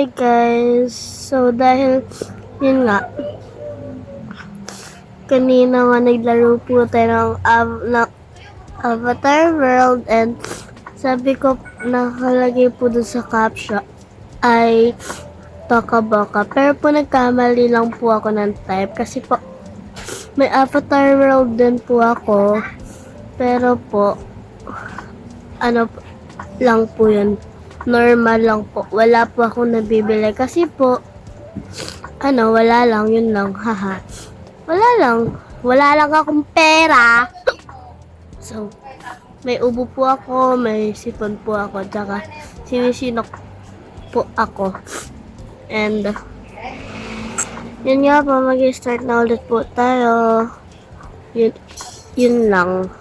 Hi guys! So dahil yun nga, kanina nga naglaro po tayo ng Avatar World and sabi ko nakalagay po dun sa caption ay Toca Boca. Pero po nagkamali lang po ako ng type kasi po may Avatar World din po ako. Pero po, ano lang po yun. Normal lang po. Wala po akong nabibili kasi po wala lang, yun lang, haha. Wala lang akong pera. So, may ubo po ako, may sipon po ako, tsaka sinisinok po ako. And, yun nga po, mag-start na ulit po tayo. Yun lang.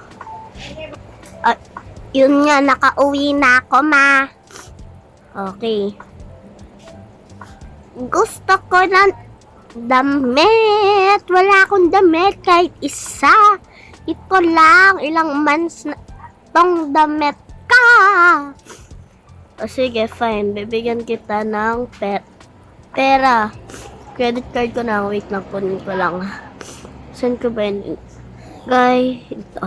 Yun nga, nakauwi na ako, ma. Okay. Gusto ko ng damit. Wala akong damit kahit isa. Ito lang. Ilang months na tong damit ka. O sige, fine. Bibigyan kita ng pera. Credit card ko na. Wait lang, kunin ko lang. Saan ko ba yun? Guy, ito.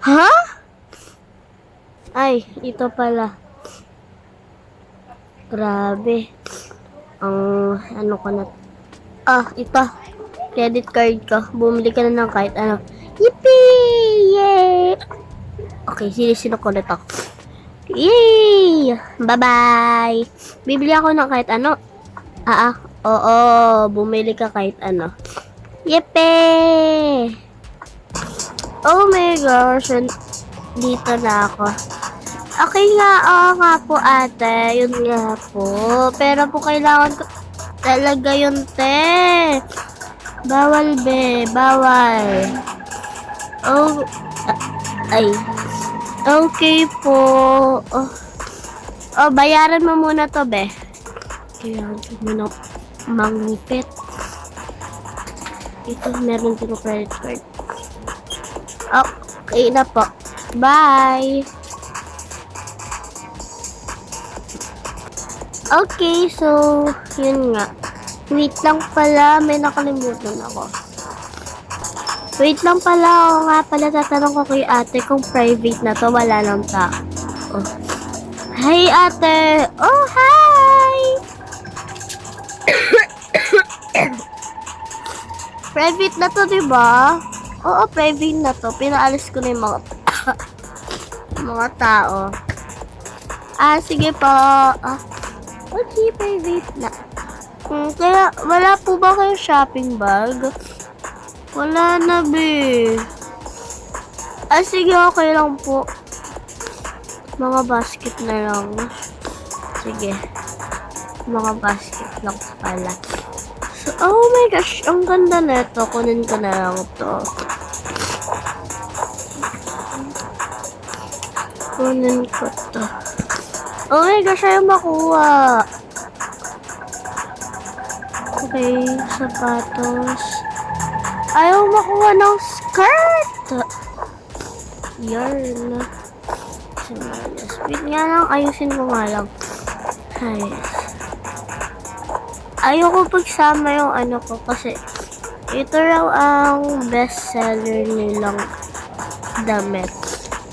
Ha? Ay, ito pala. Grabe. Ang ko na. Ito. Credit card ko. Bumili ka na ng kahit ano. Yippee! Yay! Okay, sinisino ko na to. Yay! Bye-bye! Bibili ako ng kahit ano. Oo. Bumili ka kahit ano. Yippee! Oh my gosh. Dito na ako. Okay nga, oo nga po ate. Yun nga po. Pero po kailangan ko talaga yun, te. Bawal, be. Bawal. Oh, ay. Okay po. Bayaran mo muna to, be. Kailangan ko muna mangipit. Ito, meron dito credit card. Okay na po. Bye! Okay, so, yun nga. Wait lang pala, may nakalimutan ako. Wait lang pala, oo nga pala, tatanong ko kay ate kung private na to, wala lang tao. Hi ate! Oh, hi! Private na to, diba? Oo, private na to. Pinaalis ko na yung mga tao. Sige po. Okay, private na. Kaya, wala po ba kayong shopping bag? Wala na, be. Sige, okay lang po. Mga basket na lang. Sige. Mga basket lang pala. So, oh my gosh, ang ganda na ito. Kunin ko na lang ito. Kunin ko ito. Oh my gosh, ayaw makuha. Okay, sapatos. Ayaw makuha ng skirt. Yarn. Wait nga lang, ayusin ko nga lang. Ayoko pagsama yung ano ko kasi ito raw ang best seller nilang damit.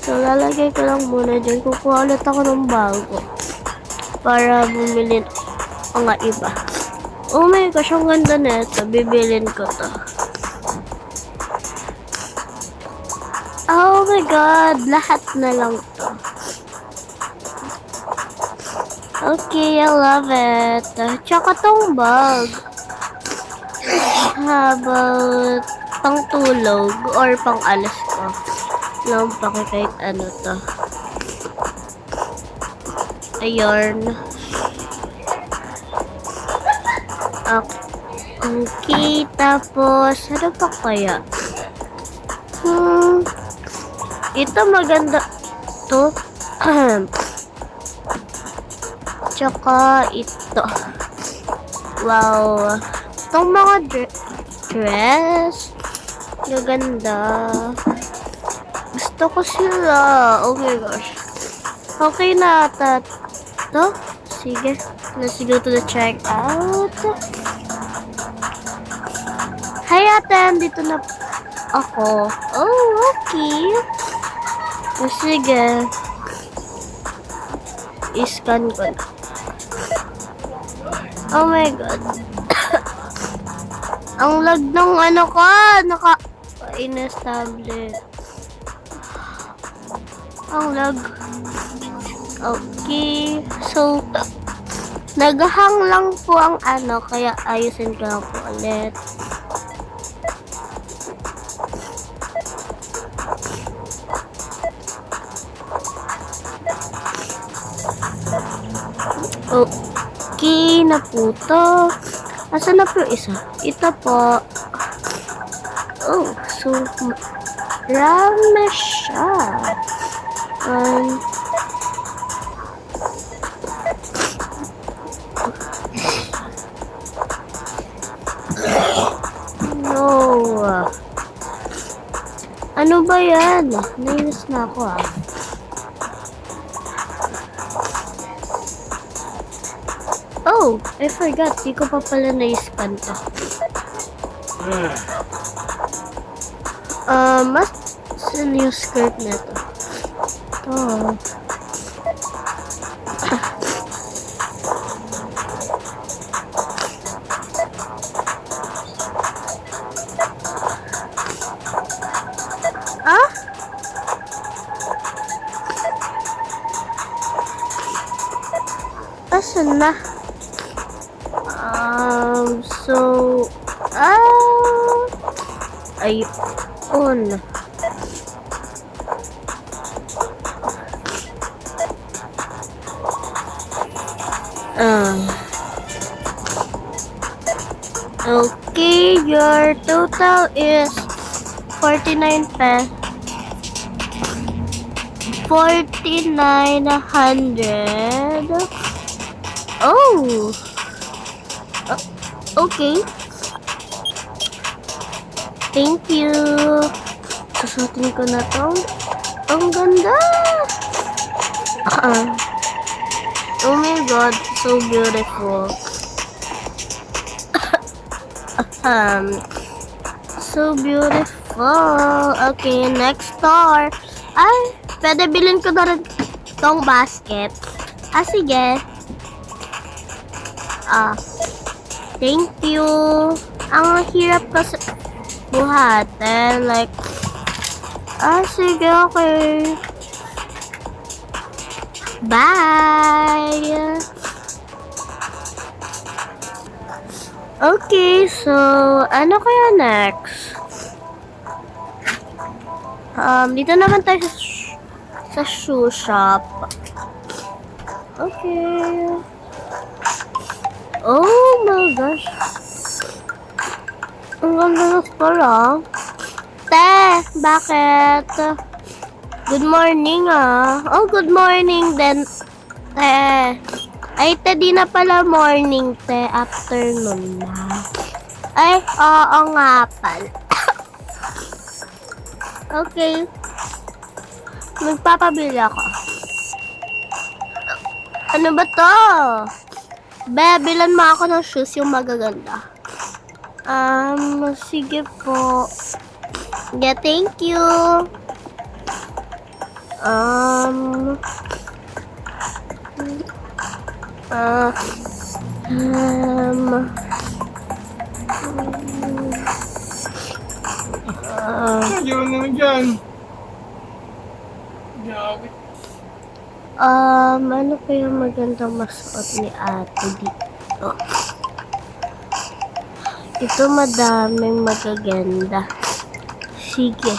So, lalagay ko lang muna dyan. Kukuha ulit ako ng bago para bumili ang iba. Oh my gosh, ang ganda na ito. Bibilin ko to. Oh my god, lahat na lang to. Okay, I love it. Tsaka tong bag. Habang pang tulog or pang alas ko. Lang kahit ano to. Ayun. Okay, tapos ano pa kaya? Ito maganda to. Tsaka ito. Wow. Itong mga dress. Gaganda. Gusto ko sila. Oh my gosh. Okay na ata. To? Sige. Let's go to the checkout. Hi ate, dito na ako. Oh, okay. O, sige. I-scan ko na. Oh my God. Ang lag ng ano ko. In-establish. Ang lag. Okay. So, naghang lang po ang ano. Kaya ayusin ko lang po ulit. Okay na po to. Asan na po yung isa? Ito po. Oh, so marami siya. No. Ano ba yan? Nainis na ako ah. Oh, I forgot. Di ko pa pala na-scan to. Mas yung skirt na to. Ito. Ah? Asan na? So, ayun. Okay, your total is 49 pesos. 4,900. Oh. Okay. Thank you. Susutin ko na to. Ang ganda. Oh my God, so beautiful. So beautiful. Okay, next store. Ay, pwede bilhin ko na rin tong basket. Sige. Thank you. Ang hirap kasi buhatin. Like, sige, okay. Bye! Okay, so, ano kaya next? Dito naman tayo sa shoe shop. Okay. Oh my gosh. Ang ganda ng store ah. Te, bakit? Good morning ah. Oh, good morning then. Te. Ay, te, di na pala morning, te. Afternoon na. Ay, oo nga pala. Okay. Magpapabili ako. Ano ba to? Be, bilan mo ako ng shoes yung magaganda. Sige po. Yeah, thank you. Yun naman dyan. Ano pa yung magandang masuot ni ate dito? Ito madaming magaganda. Sige.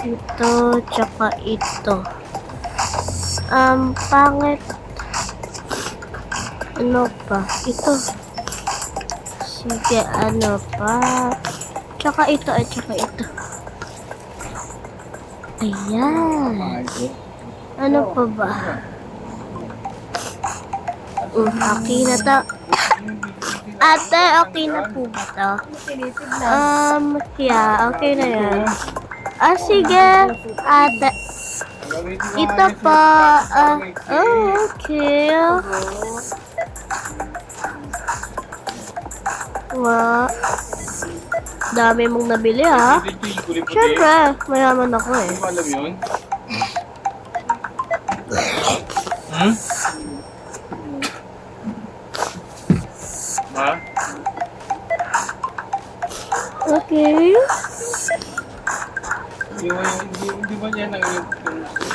Ito, tsaka ito. Pangit. Ano pa? Ito. Sige, ano pa? Tsaka ito, at tsaka ito. Ayan. Ano pa ba? Okay na to. Ate, okay na po ba to? Yeah, okay na yan. Sige, ate. Ito pa. Okay. Wow. Dami mong nabili, ha? Siyempre, mayaman ako eh. Hindi mo alam yun? Hmm? Ha? Okay. Hindi ba yan ang yung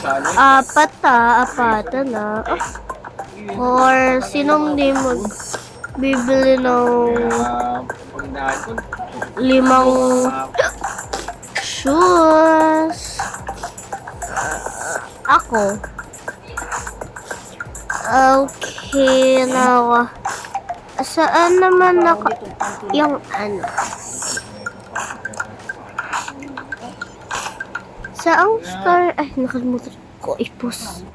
sali? Apatan na. Or sinong di bibili ng Pagdaan ko. 5 shoes? Ako. Okay, now. Saan naman yung ano? Saang store? Ay, nakalimutan ko ipos.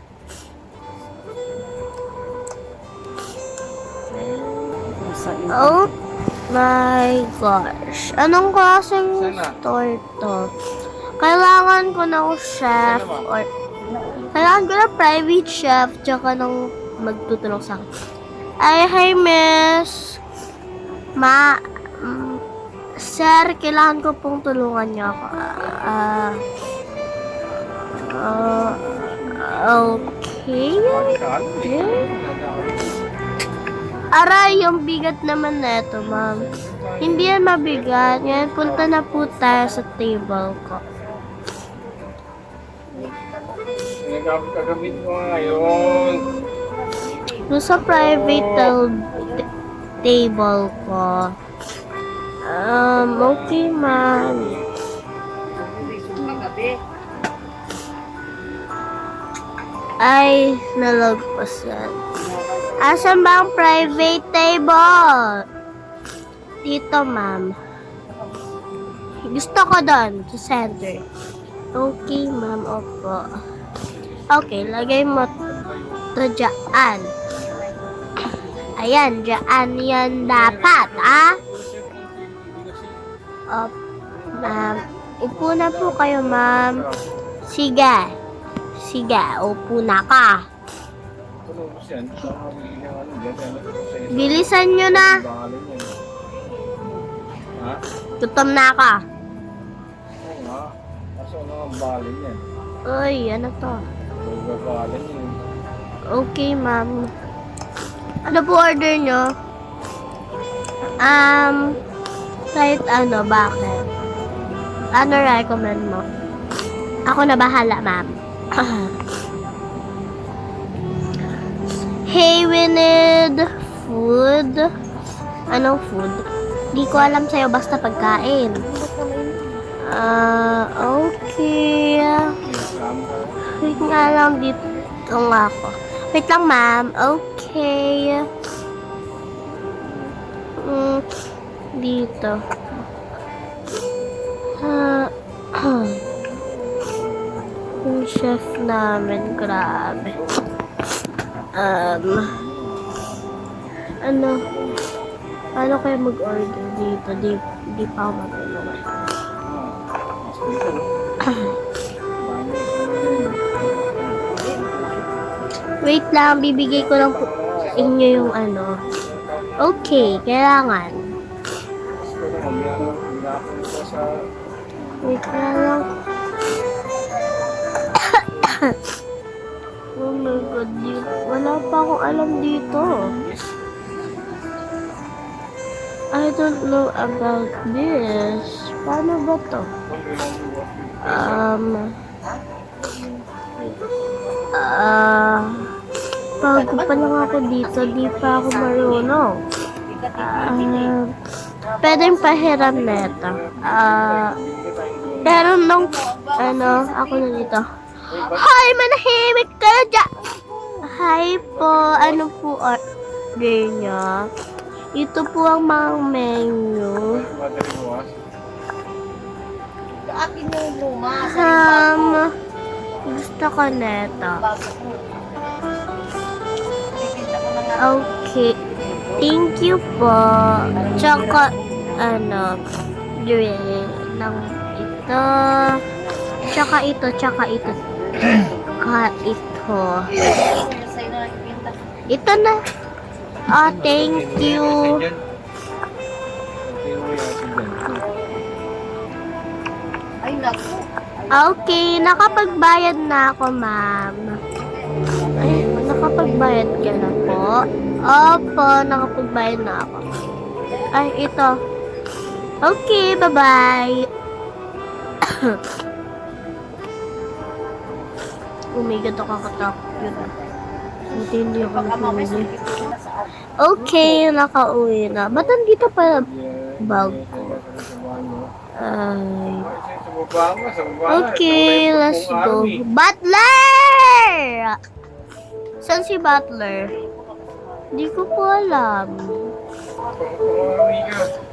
Oh my gosh. Anong klaseng store to? Kailangan ko ng chef or kailangan ko ng private chef tsaka ng magtutulong sa akin. Ay, hi miss. Sir, kailangan ko pong tulungan niyo ako. Okay. Aray, yung bigat naman neto, ma'am. Hindi yan mabigat. Ngayon, punta na po tayo sa table ko. Gagamit ko ngayon. Doon sa private table ko. Okay, ma'am. Ay, nalagpas yan. Asan ba ang private table? Dito, ma'am. Gusto ko doon, sa center. Okay, ma'am. Opo. Okay, lagay mo to dyan. Ayan, dyan yan dapat, ah? Ma'am. Upo na po kayo, ma'am. Sige. Sige, upo na ka. Bilisan nyo na. Tutom na ka. Uy, ano to? Okay, ma'am. Ano po order nyo? Kahit ano, bakit? Ano recommend mo? Ako na bahala, ma'am. Hey, we need food. Anong food? Di ko alam sa'yo, basta pagkain. Okay. Wait nga lang, dito nga ako. Wait lang, ma'am. Okay. Dito. Yung chef namin, grabe. Ano? Paano kayo mag-order dito? Di pa ako matulungan. Wait lang, bibigay ko lang po inyo yung ano. Okay, kailangan. Wait lang. Oh my God, wala pa akong alam dito. I don't know about this. Paano ba to? Bago pa lang ako dito, di pa ako marunong. Pwedeng pahiram neta. Pero nung, ako na dito. Hi, manahimik ka na dyan! Hi po, ano po order niya? Ito po ang mga menu. Gusto ko neta. Okay. Thank you po. Tsaka, drink ng ito. Tsaka ito. ito. Sa'yo na lang ibinta. Ito na. Ah, thank you. Ay, naku. Okay, nakapagbayad na ako, ma'am. Ay, nakapagbayad ka na po? Opo, nakapagbayad na ako. Ay, ito. Okay, bye-bye. Oh my God, nakakatakot yun. Hindi ako Baka mamaya nakauwi. sabihin na sa ako. Okay, nakauwi na. Ba't nandito pa bag ko? Ay. Okay, let's go. Butler! Saan si Butler? Hindi ko po alam.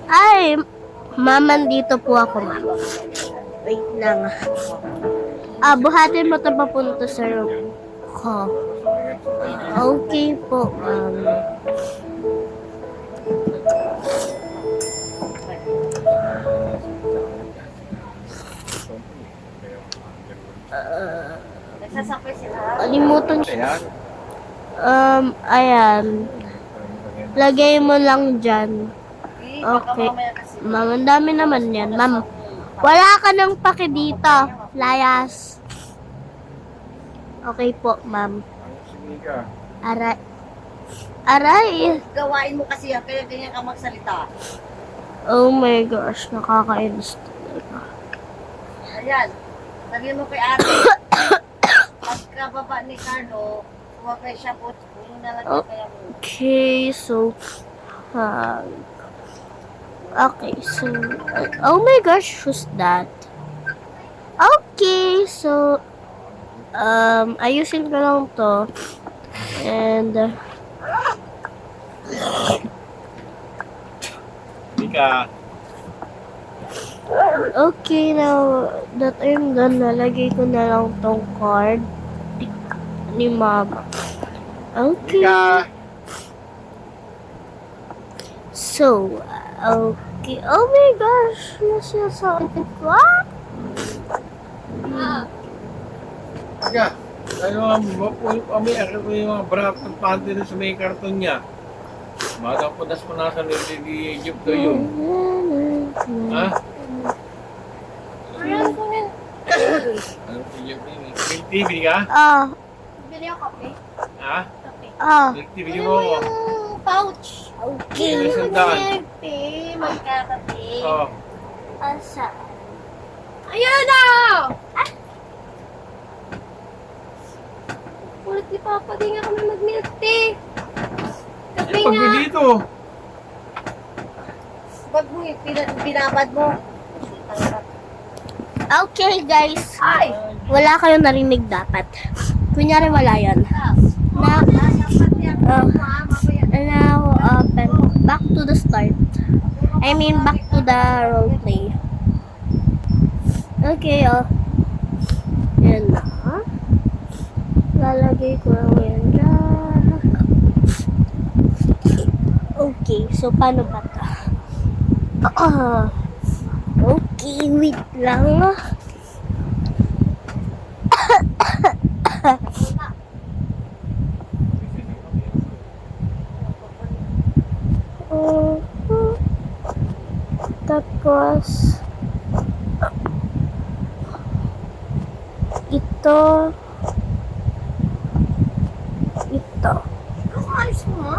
Ay, ma'am, nandito po ako, ma'am. Wait lang. Buhatin mo ito papunta sa room ko. Okay po, ma'am. Nagsasakay sila. Kalimutan siya. Ayan. Lagay mo lang dyan. Eh, baka Okay. mamaya kasi. Ma'am, ang dami naman yan. Ma'am, wala ka ng paki dito. Layas. Okay po, ma'am. Aray. Aray. Gawain mo kasi yan, kaya ganyan ka magsalita. Oh my gosh, nakakainis talaga. Ayan. Sabihin mo kay ate. Pagkababa ni Carlo, sumabay siya po. Kung nalagyan kaya mo. Okay, so, okay, so, oh my gosh, who's that? Okay, so, ayusin ko lang to. And, Mika. okay, now that I'm done, nalagay ko na lang tong card ni Mama. Okay. Mika. So, okay. Oh my gosh, nasasabi ko. Ah! Mika. Ano ang may akit ko yung mga bra at panty na sa may karton niya. Magang punas-punasan ni Egypt to yun. Ha? Anong Egypt yun? Milk tea, bili ka? Bili ako kape. Ha? Ah. Milk tea, bili mo ako. Yung pouch. Okay. May sandaan. Kape, magkakape. Oo. Asa? Ayan na! Ulit ni Papa, di nga kami mag-milk tea. Kape Eh, pag nga. dito. Pag mo, binabad mo. Okay, guys. Ay! Wala kayong narinig dapat. Kunyari wala yan. Now, now, back to the start. I mean, back to the role play. Okay, yan na. Lalagay ko lang yan dyan. Okay, so paano ba ito? Okay, wait lang. Tapos ito Ayos mo, ha?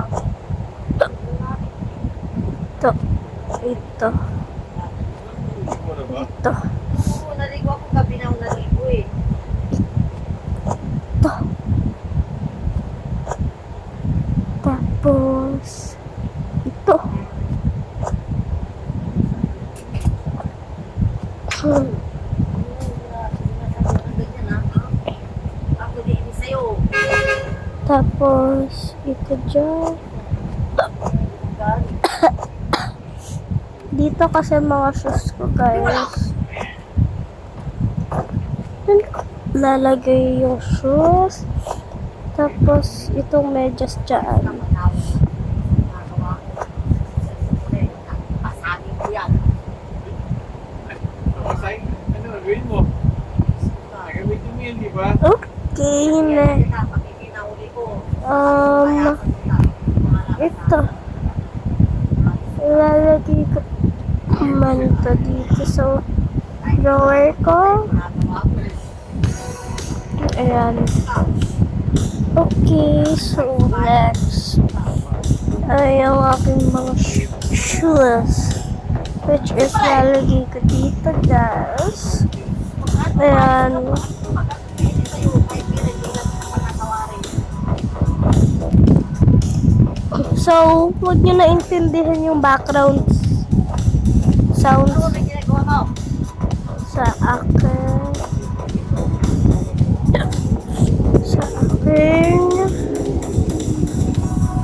ito Ano na ba? ito Oo, naligo ako gabi na ako naligo eh. ito tapos ito Ganyan, ha? Ako di ini sa'yo. tapos ito dyan dito kasi mga shoes ko guys lalagay yung shoes tapos itong medyas dyan Pasabi ko yan. Tapos ay, ano gawin mo? Gamitin mo yan, di ba? okay Okay, na. Dapat hindi na uli ko. Ito. Ilalagay ko naman ito dito sa drawer ko. Ayan. Okay, so next ay ang aking mga shoes. Which is lalagay ko dito, guys. Ayan. So, huwag nyo naintindihan yung background sounds sa akin. Sa aking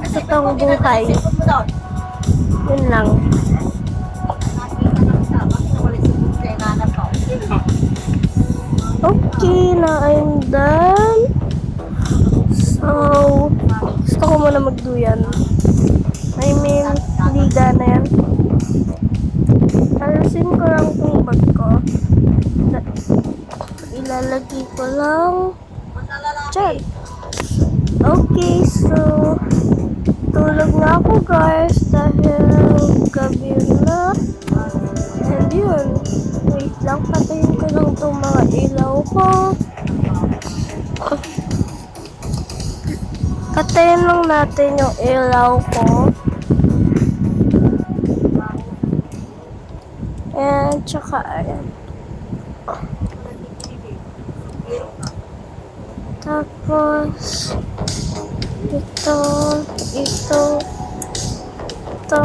totoong buhay. Yun lang. Okay, na I'm done. So, gusto ko muna magduyan. I mean, liga na yan. Alisin ko lang itong bag ko. Ilalagay ko lang dyan. Okay, so tulog na ako, guys, dahil gabi na. And yun, wait lang, patayin ko lang itong mga ilaw ko. Patayin lang natin yung ilaw ko. And tsaka ayan. Tapos ito. Tapos ito.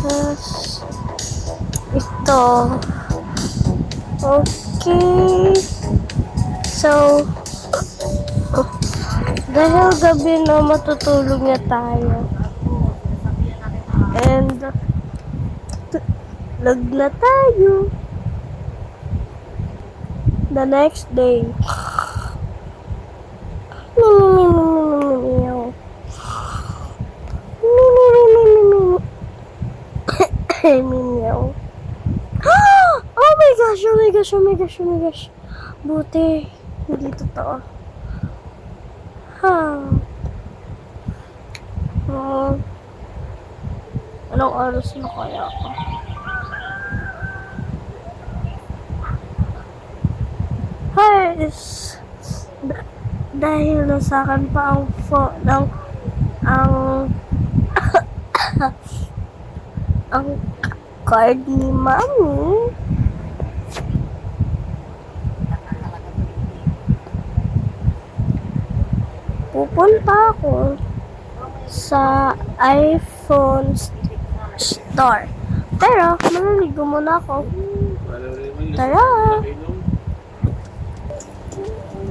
Tapos ito. Okay. So, dahil gabi na, matutulog na tayo. And, lag na tayo. The next day. Meow. Oh my gosh, oh my gosh, oh my gosh, oh my gosh. Buti, hindi totoo. Anong oras na kaya ako? Dahil nasa akin pa ang ang card ni Mami. Pupunta ako sa iPhone store. Pero, maliligo muna ako. Tara!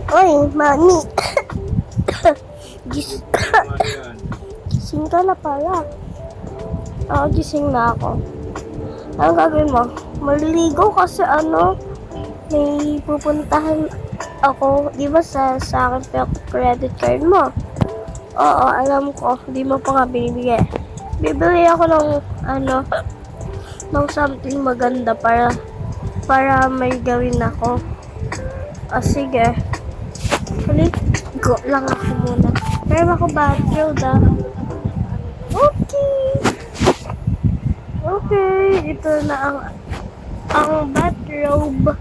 Oy, Mami! Gising ka na pala. Oo, gising na ako. Anong gagawin mo? Maliligo kasi may pupuntahan ako. Di ba sa akin pa yung credit card mo? Oo, alam ko. Di mo pa nga binibigay. Bibili ako ng something maganda para may gawin ako. Sige. Go lang ako muna. Meron ako bathrobe Okay, ito na ang bathrobe.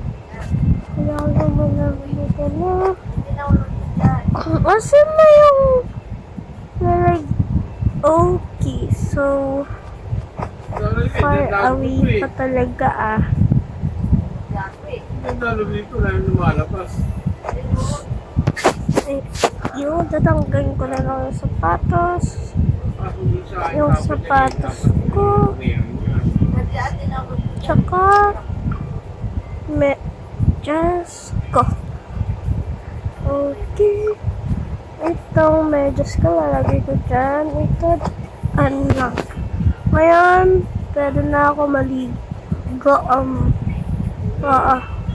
Kailangan ko muna ito na. Kasi na yung okay, so far away pa talaga Nalog dito na yung lumalabas. Yung tatanggalin ko na lang yung sapatos. Yung sapatos ko. Tsaka medyas ko. Okay. Itong medyas ko lalagay ko dyan. Ito lang. Ngayon, pwede na ako maligo.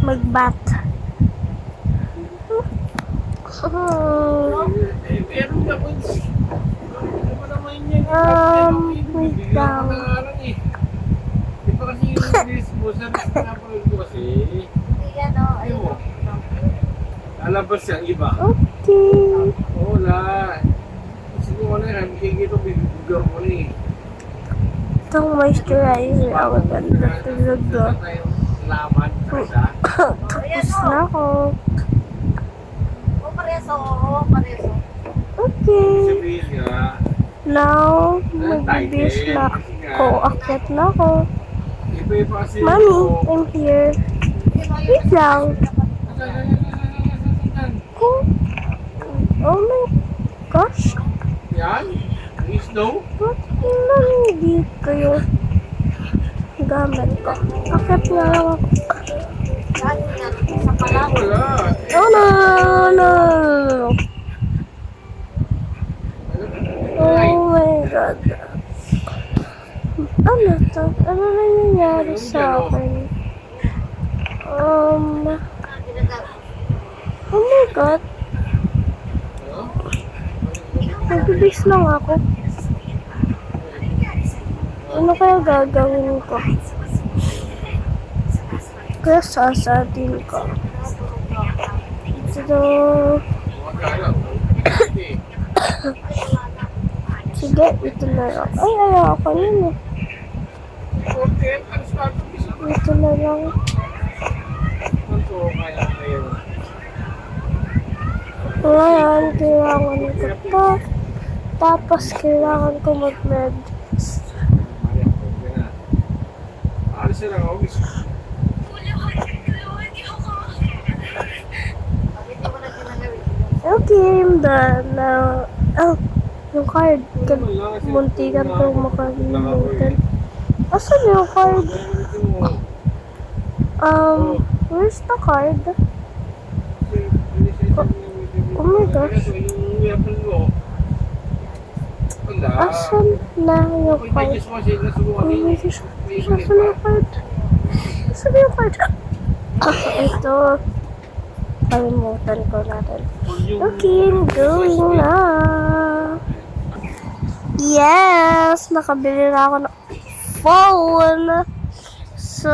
Mag-bath. Wait lang. Wait lang. iba kasi yung release mo. Sa pinapanood ko kasi. Hindi yan, oh. Ayun mo. Lalabas yan, iba. Okay. Oo, wala. Siguro na yan, makikita ko bigyan mo na eh. Itong moisturizer, ang ganda talaga. Laman, kasa. Tapos na ako. Oo, pareso. Oo, pareso. Okay. Sabihin nga, Now, magbibis na ako. Akit na ako. iba-iba kasi. Mommy, I'm here. Wait lang. Oh my gosh. Yan, yung snow. Ba't hindi kayo gamit ko? Akit na lang ako. Lagi nga, sa palaw. Wala. Oh no, no, no. Oh my God. Ano to? Ano nangyayari sa akin? Oh my God. Nagbibis lang ako. Ano kaya gagawin ko? Kaya sasatin ko. Ito. Sige, ito na lang. Ay, ayoko yun eh. Ito na lang. Ngayon, kailangan ko to. Tapos, kailangan ko mag-med. Alis na lang, August. Hindi mo na ginagawin. Okay, I'm done. Now, oh, yung card. Muntikan ko makalimutan. Asan yung card? Where's the card? Oh my gosh. Asan na yung card? Oh my gosh. Asan yung card? Asan yung card? Ito. Kalimutan ko natin. Okay, I'm going na. Yes! Nakabili na ako ng phone. So,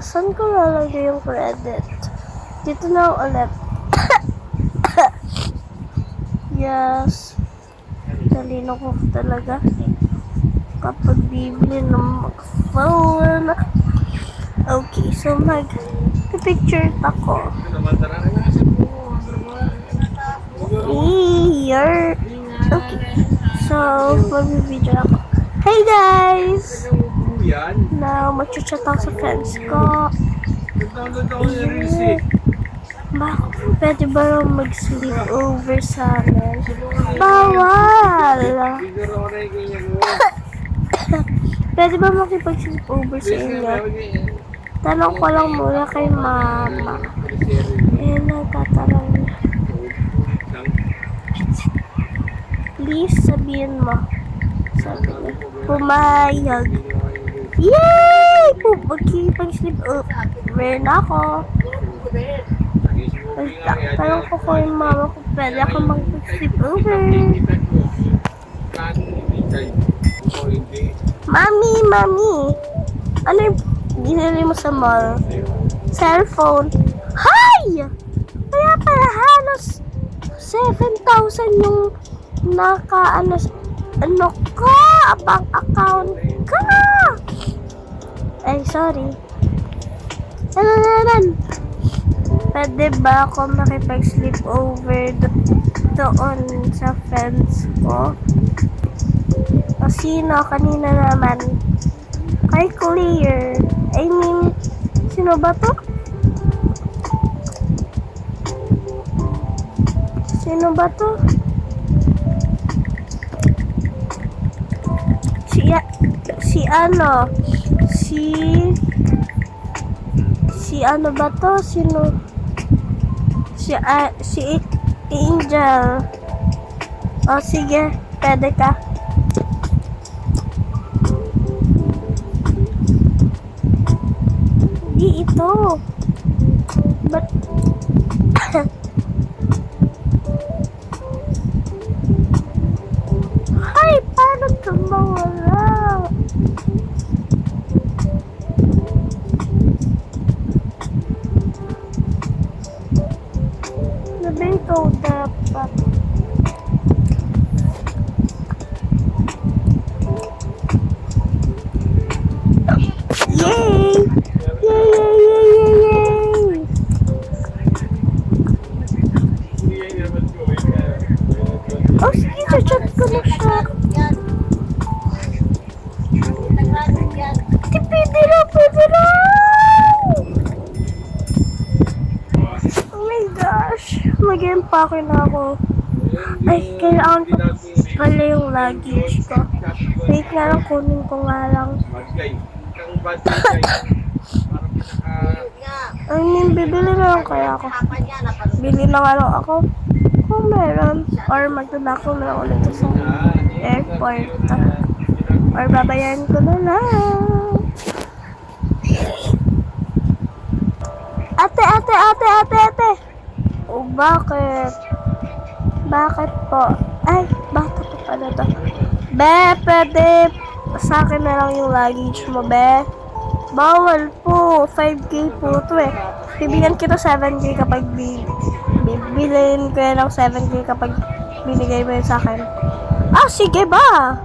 saan ko lalagay yung credit? Dito na ulit. Yes. Talino ko talaga. Kapag bibili ng phone. Okay, so mag-picture ako. Here. Okay. So, mag-video ako. Hey guys! Now, mag-chat ako sa friends ko. Pwede ba mag-sleep over sa amin? Bawal! Pwede ba makipag-sleep over sa inyo? Tanong ko lang muna kay mama. Eh, nagtatanong niya. Please, sabihin mo. Sabi niya. Pumayag. Yay! Magkipag-sleep over na ako. Tanong ko kay mama kung pwede ako mag-sleep over. Mami! Ano yung binili mo sa mall? Cellphone. Hi! Kaya pala halos 7,000 yung ano ka? Bank account ka! Ay, sorry. Ano? Pwede ba ako makipag-sleep over doon sa friends ko? O sino? Kanina naman. Kay Clear. I mean, sino ba to? Sino ba to? Si ano ba to? Sino? Si Angel. O sige, pwede ka. Hindi ito. But Hi, paano ito mawala? ikaw dapat. Yay! Yay, yay, yay, yay, yay! Oh, sige, chat ko na siya. Pwede na, pwede na! Oh my gosh. Mag-empake na ako. Ay, kailangan ko pala yung luggage ko. Wait nga lang, kunin ko nga lang. I mean, bibili na lang kaya ako. Bili na nga lang ako. Kung meron. Or magtunako na lang ulit sa airport. Or babayaran ko na lang. Ate. Oh, bakit? Bakit po? Ay, bakit po pala to? Be, pwede sa akin na lang yung luggage mo, be. Bawal po. 5K po to eh. Bibigyan kita 7K kapag bibilin ko yan ng 7K kapag binigay mo yun sa akin. Ah, sige ba?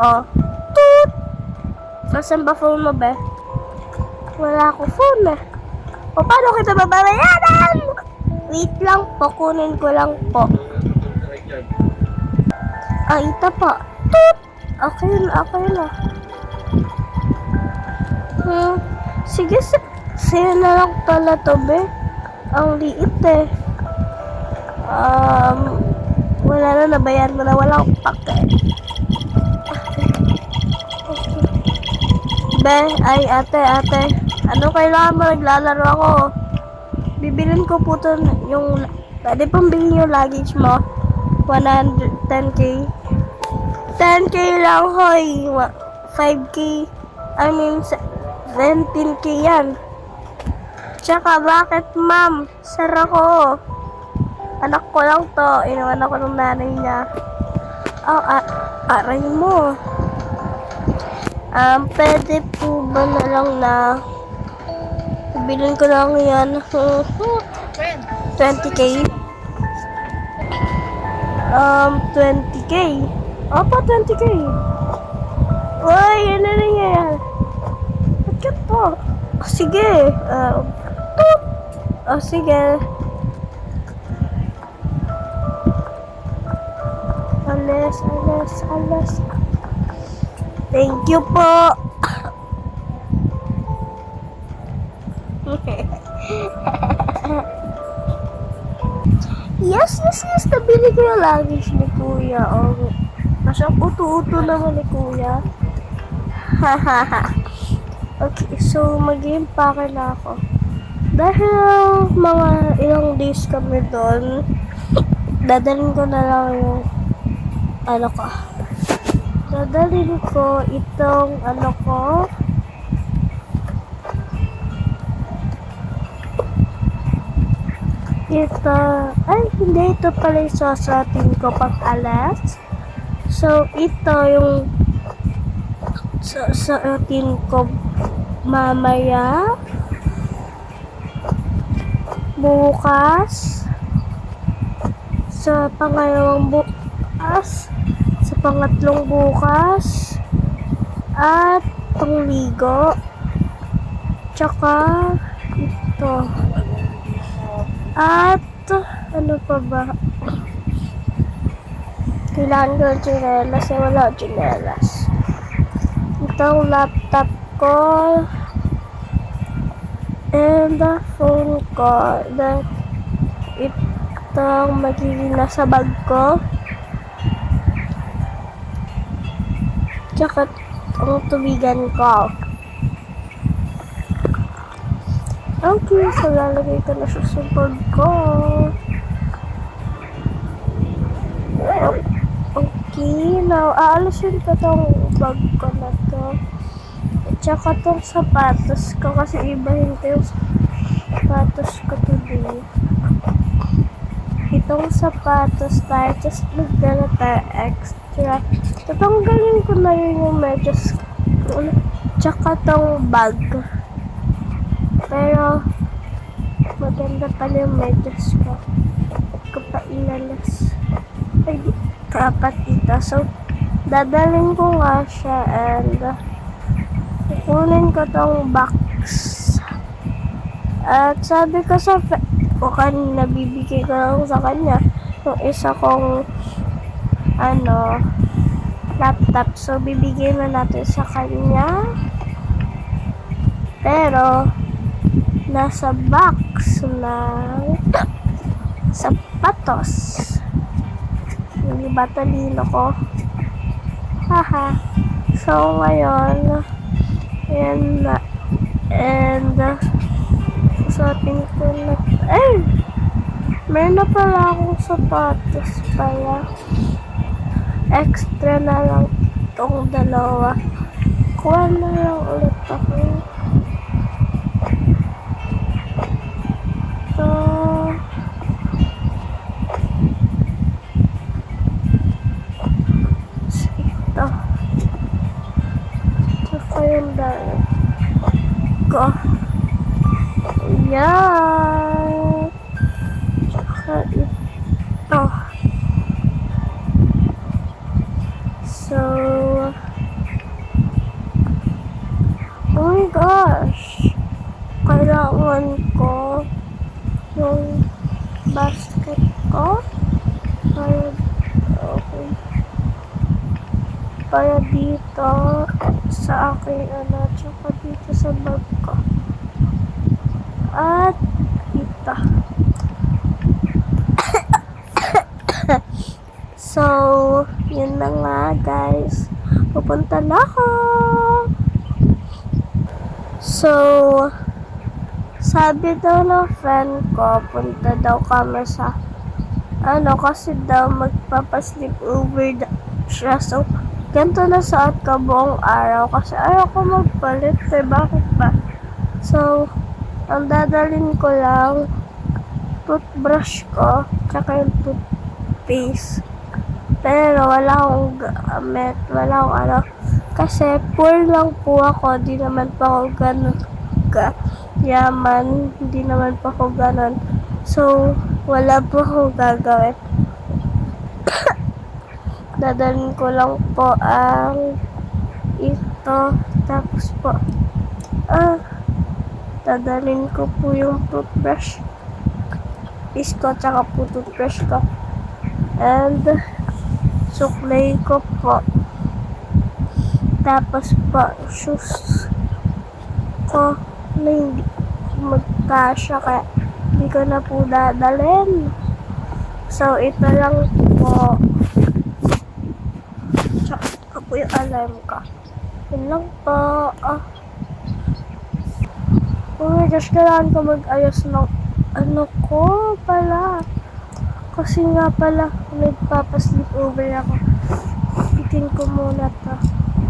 Oh. Toot! Nasaan ba phone mo, be? Wala akong phone eh. O, paano kita babayaran? Wait lang po, kunin ko lang po. Ah, ito po. Toot! Okay na. Sige, sa'yo na lang pala to, be. Ang liit eh. Wala na, nabayan mo na. Wala akong pake. Be, ay ate. Ano kailangan mo? Naglalaro ako. Bibilin ko po to yung... Pwede pang bilhin yung luggage mo. 110K. 10K lang, hoy. 5K. I mean, 17K yan. Tsaka, bakit, ma'am? Sara ko. Anak ko lang to. Inuwan ako ng nanay niya. Aray mo. Pwede po ba na lang na bilhin ko lang yan 20K? 20K? Opo, 20K. Uy, yan na rin yan. Ba't ka po? Oh, sige. Sige. Alas. Thank you po. Yes. Nabili ko yung luggage ni Kuya. Oh. Masyang uto-uto naman ni Kuya. Okay, so mag-impake na ako. Dahil mga ilang days kami doon, dadalhin ko na lang yung dadalhin ko itong ito, hindi, ito pala yung susuotin ko pag alas. So, ito yung susuotin ko mamaya, bukas, sa pangalawang bukas, sa pangatlong bukas, at pangligo, tsaka ito. At, ano pa ba? Kailangan ko ng chinelas, wala akong chinelas. Itong laptop ko, and the phone ko, itong magiging nasa bag ko, tsaka itong tubigan ko. Okay, so lalagay ko na sa bag ko. Okay, now aalisin ko tong bag ko na to. At saka tong sapatos ko kasi ibahin ko yung sapatos ko today. Itong sapatos tayo, just magdala tayo extra. Tatanggalin ko na rin yung medyas ko. Tsaka tong bag. Pero maganda Ganda pala yung medyas ko. Hindi ko pa ilalas. Ay, di. Dapat dito. So, dadalhin ko nga siya and kukunin ko tong box. At sabi ko sa ko kanina, bibigay ko lang sa kanya yung isa kong laptop. So, bibigay na natin sa kanya. Pero, nasa box ng sapatos. Hindi ba talino ko? Haha. So, ngayon, ayan na. And, susuotin ko na. Ay! Meron na pala akong sapatos pala. Extra na lang itong dalawa. Kuha na lang ulit ako. So, ito. Tsaka yung dalawa ko. Ayan. Tsaka ito. So, oh my gosh. Kailangan ko yung basket ko para, okay, para dito sa aking tsaka dito sa bag ko. At dito. So, yun na nga guys. Pupunta na ako. So, sabi daw ng friend ko, punta daw kami sa kasi daw magpapasleep over siya. So, ganito na suot ka buong araw kasi ayaw ko magpalit. Bakit ba? So, ang dadalhin ko lang toothbrush ko tsaka yung toothpaste. Pero wala akong gamit, wala akong kasi poor lang po ako, di naman pa ako ganun yaman, hindi naman pa ako ganun. So, wala po ako gagawin. Dadalhin ko lang po ang ito, tapos po, dadalhin ko po yung toothbrush ko, tsaka po toothbrush ko. And, suklay ko po. Tapos po, shoes ko na hindi magkasya kaya hindi ko na po dadalhin. So, ito lang po. Tsaka po yung alarm ko. Yun lang po. Oh my gosh, kailangan ko mag-ayos ng ko pala. Kasi nga pala, nagpapasleep over ako. Pitin ko muna to.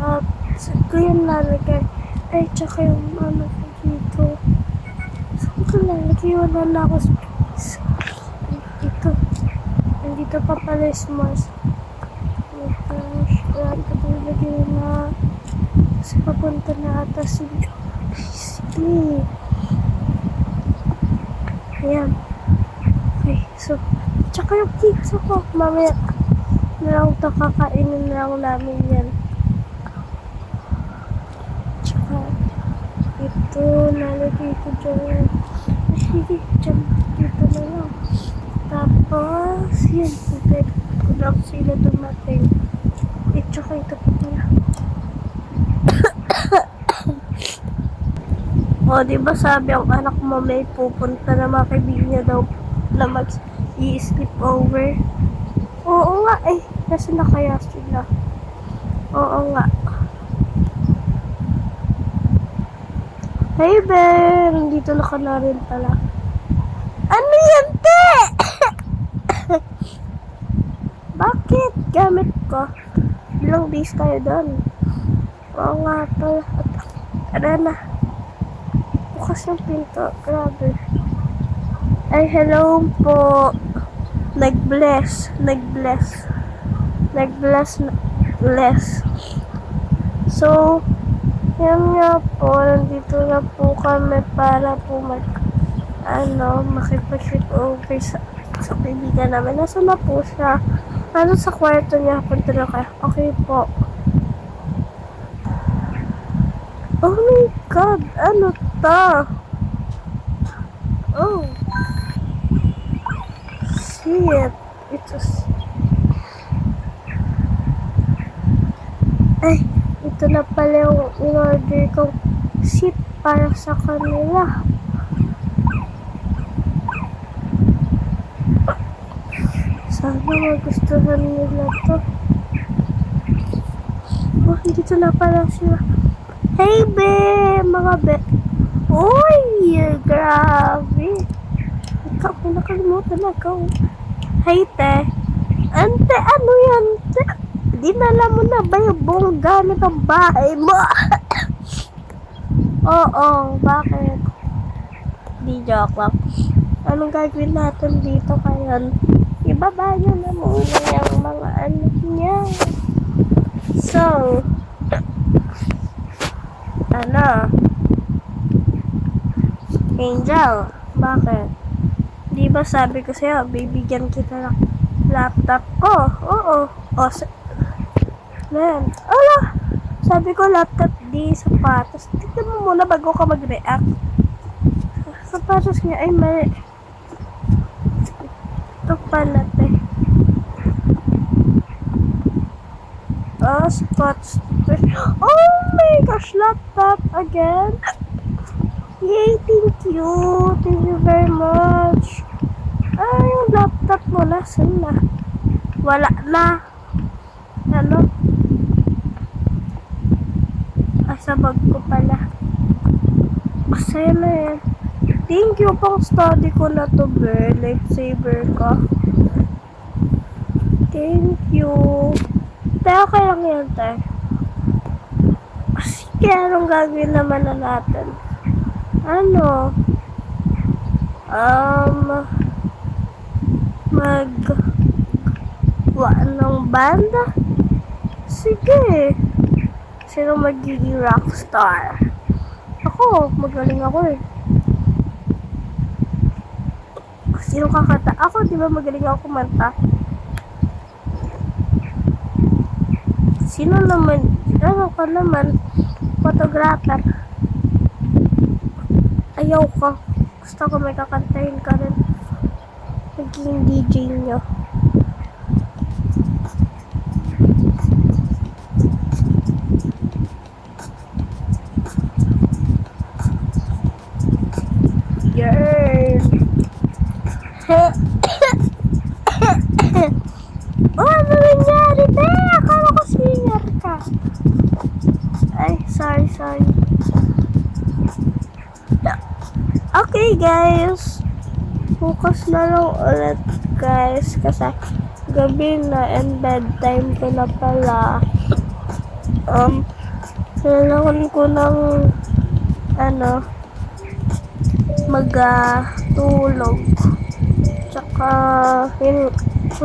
At saan ko yung lalagay? Ay, tsaka yung ko dito. Saan ko lalagay? Wala na ako space. Dito. Nandito pa pala yung s'mores. Oh my gosh. Kailangan ko ito ilagay na. Kasi papunta na ata si Busy. Ayan. Okay, so, tsaka yung pizza ko. Mamaya na lang ito, kakainin na lang namin yan. Tsaka, ito, nalagay ko dyan. Sige, dyan, dito na lang. Tapos, yan, hintay ko lang sila dumating. Tsaka ito pa pala. O, diba sabi ang anak mo may pupunta na mga kaibigan niya daw na mag-i-sleep over? Oo nga eh. Kasi na kaya sila. Oo nga. Hey Ben! Nandito na ka na rin pala. Ano yan, te? Bakit? Gamit ko. Ilang days tayo doon. Oo nga pala. Tara na. Bukas yung pinto. Grabe. Ay, hello po. Nag-bless. So, yan nga po. Nandito na po kami para po makipag-shoot over sa kaibigan namin. Nasaan na po siya? Ano sa kwarto niya? Punta na kayo. Okay po. Oh my God! Ano ta? Oh. Shit. Ay, ito na pala yung in-order kong seat para sa kanila. Sana magustuhan nila to. Oh, dito na pala sila. Hey, be! Mga be! Uy! Grabe! Ikaw, nakalimutan ako. Hey, te! Ante, ano yan, te? Dinala mo na ba yung buong gamit ng bahay mo? Oo, bakit? Di joke lang. Anong gagawin natin dito kaya? Ibaba niyo na muna yung mga ano niya. So, Angel, bakit? Di ba sabi ko sa'yo, bibigyan kita ng laptop ko? Oo. Man, sabi ko laptop di sapatos. Tignan mo muna bago ka mag-react. Sapatos niya ay mali. Ito pala, te. Spots. Oh my gosh, laptop again. Yay, thank you. Thank you very much. Yung laptop mo, nasan na? Wala na. Sa bag ko pala. Masaya na yan. Thank you, pang study ko na to, be. Lifesaver ka. Thank you. Tayo okay lang yan, tayo. Sige, anong gagawin naman na natin? Magwa ng banda? Sige. Sino magiging rockstar? Ako, magaling ako eh. Sino kakanta? Ako, di ba magaling ako kumanta? Sino naman? Ano ka naman? Photographer. Ayaw ka. Gusto ko may kakantahin ka rin. Naging DJ nyo. Ano nangyari, be? Akala ko singer ka. Ay, sorry. Okay, guys. Focus na lang ulit, guys. Kasi gabi na and bedtime ko na pala. Kailangan ko ng magtulog. Tsaka, yun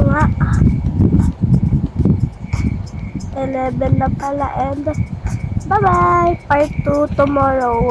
nga. 11 na pala and bye-bye! Part 2 tomorrow.